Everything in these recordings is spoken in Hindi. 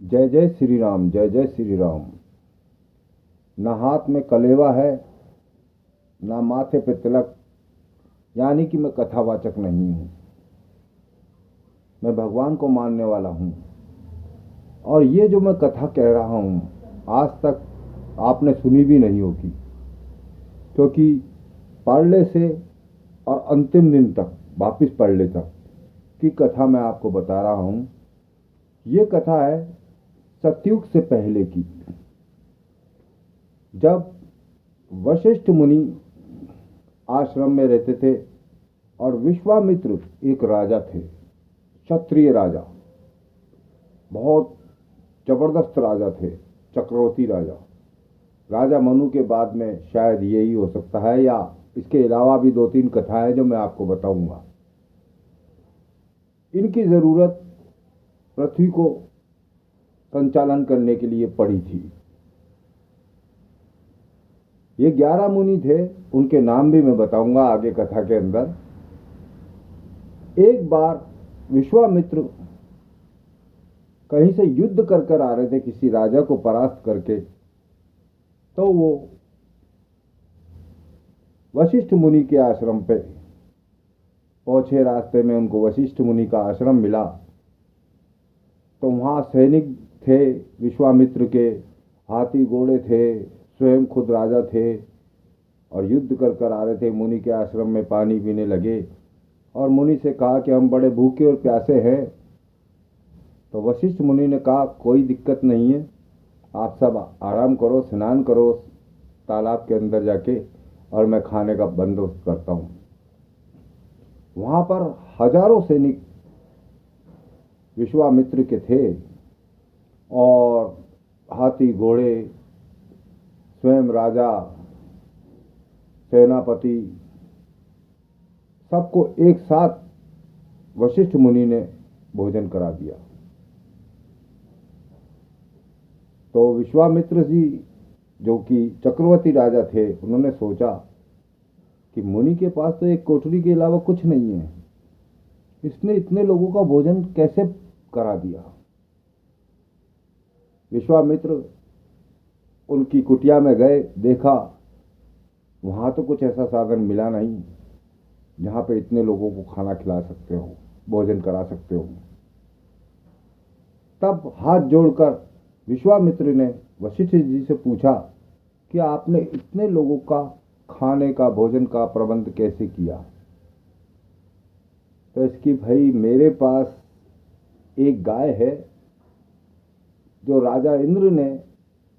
जय जय श्री राम, जय जय श्री राम। न हाथ में कलेवा है, न माथे पे तिलक, यानी कि मैं कथावाचक नहीं हूँ। मैं भगवान को मानने वाला हूँ। और ये जो मैं कथा कह रहा हूँ आज तक आपने सुनी भी नहीं होगी, क्योंकि पार्ले से और अंतिम दिन तक, वापिस पार्ले तक की कथा मैं आपको बता रहा हूँ। ये कथा है सतयुग से पहले की, जब वशिष्ठ मुनि आश्रम में रहते थे और विश्वामित्र एक राजा थे, क्षत्रिय राजा, बहुत जबरदस्त राजा थे, चक्रवर्ती राजा। राजा मनु के बाद में शायद यही हो सकता है, या इसके अलावा भी दो तीन कथाएं जो मैं आपको बताऊंगा। इनकी जरूरत पृथ्वी को संचालन करने के लिए पड़ी थी। ये 11 मुनि थे, उनके नाम भी मैं बताऊंगा आगे कथा के अंदर। एक बार विश्वामित्र कहीं से युद्ध कर आ रहे थे, किसी राजा को परास्त करके, तो वो वशिष्ठ मुनि के आश्रम पे पहुंचे। रास्ते में उनको वशिष्ठ मुनि का आश्रम मिला, तो वहां सैनिक थे विश्वामित्र के, हाथी घोड़े थे, स्वयं खुद राजा थे और युद्ध कर आ रहे थे। मुनि के आश्रम में पानी पीने लगे और मुनि से कहा कि हम बड़े भूखे और प्यासे हैं। तो वशिष्ठ मुनि ने कहा कोई दिक्कत नहीं है, आप सब आराम करो, स्नान करो तालाब के अंदर जाके, और मैं खाने का बंदोबस्त करता हूँ। वहां पर हजारों सैनिक विश्वामित्र के थे और हाथी घोड़े, स्वयं राजा, सेनापति, सबको एक साथ वशिष्ठ मुनि ने भोजन करा दिया। तो विश्वामित्र जी जो कि चक्रवर्ती राजा थे, उन्होंने सोचा कि मुनि के पास तो एक कोठरी के अलावा कुछ नहीं है, इसने इतने लोगों का भोजन कैसे करा दिया। विश्वामित्र उनकी कुटिया में गए, देखा वहां तो कुछ ऐसा साधन मिला नहीं जहां पे इतने लोगों को खाना खिला सकते हो, भोजन करा सकते हो। तब हाथ जोड़कर विश्वामित्र ने वशिष्ठ जी से पूछा कि आपने इतने लोगों का खाने का, भोजन का प्रबंध कैसे किया। तो इसकी भाई मेरे पास एक गाय है जो राजा इंद्र ने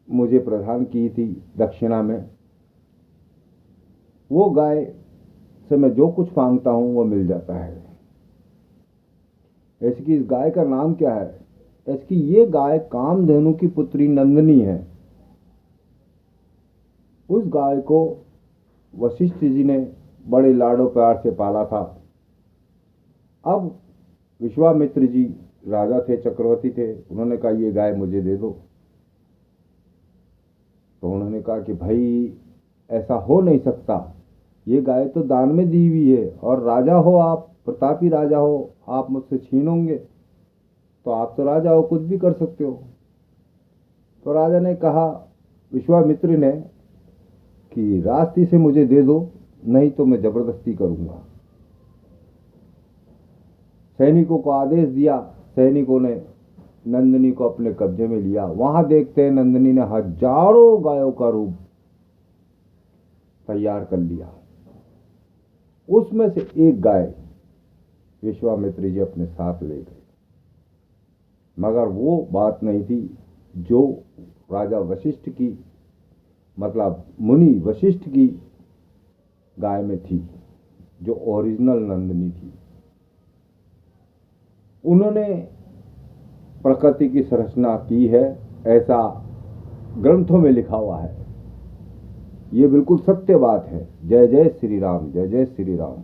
मुझे प्रदान की थी दक्षिणा में। वो गाय से मैं जो कुछ मांगता हूं वो मिल जाता है। इसकी इस गाय का नाम क्या है? इसकी ये गाय कामधेनु की पुत्री नंदिनी है। उस गाय को वशिष्ठ जी ने बड़े लाडो प्यार से पाला था। अब विश्वामित्र जी राजा थे, चक्रवर्ती थे, उन्होंने कहा ये गाय मुझे दे दो। तो उन्होंने कहा कि भाई ऐसा हो नहीं सकता, ये गाय तो दान में दी हुई है, और राजा हो आप, प्रतापी राजा हो, आप मुझसे छीनोगे तो आप तो राजा हो, कुछ भी कर सकते हो। तो राजा ने कहा विश्वामित्र ने कि रास्ते से मुझे दे दो, नहीं तो मैं जबरदस्ती करूंगा। सैनिकों को आदेश दिया, सैनिकों ने नंदिनी को अपने कब्जे में लिया। वहां देखते हैं नंदिनी ने हजारों गायों का रूप तैयार कर लिया। उसमें से एक गाय विश्वामित्र जी अपने साथ ले गए, मगर वो बात नहीं थी जो राजा वशिष्ठ की, मतलब मुनि वशिष्ठ की गाय में थी, जो ओरिजिनल नंदिनी थी। उन्होंने प्रकृति की संरचना की है, ऐसा ग्रंथों में लिखा हुआ है। ये बिल्कुल सत्य बात है। जय जय श्री राम, जय जय श्री राम।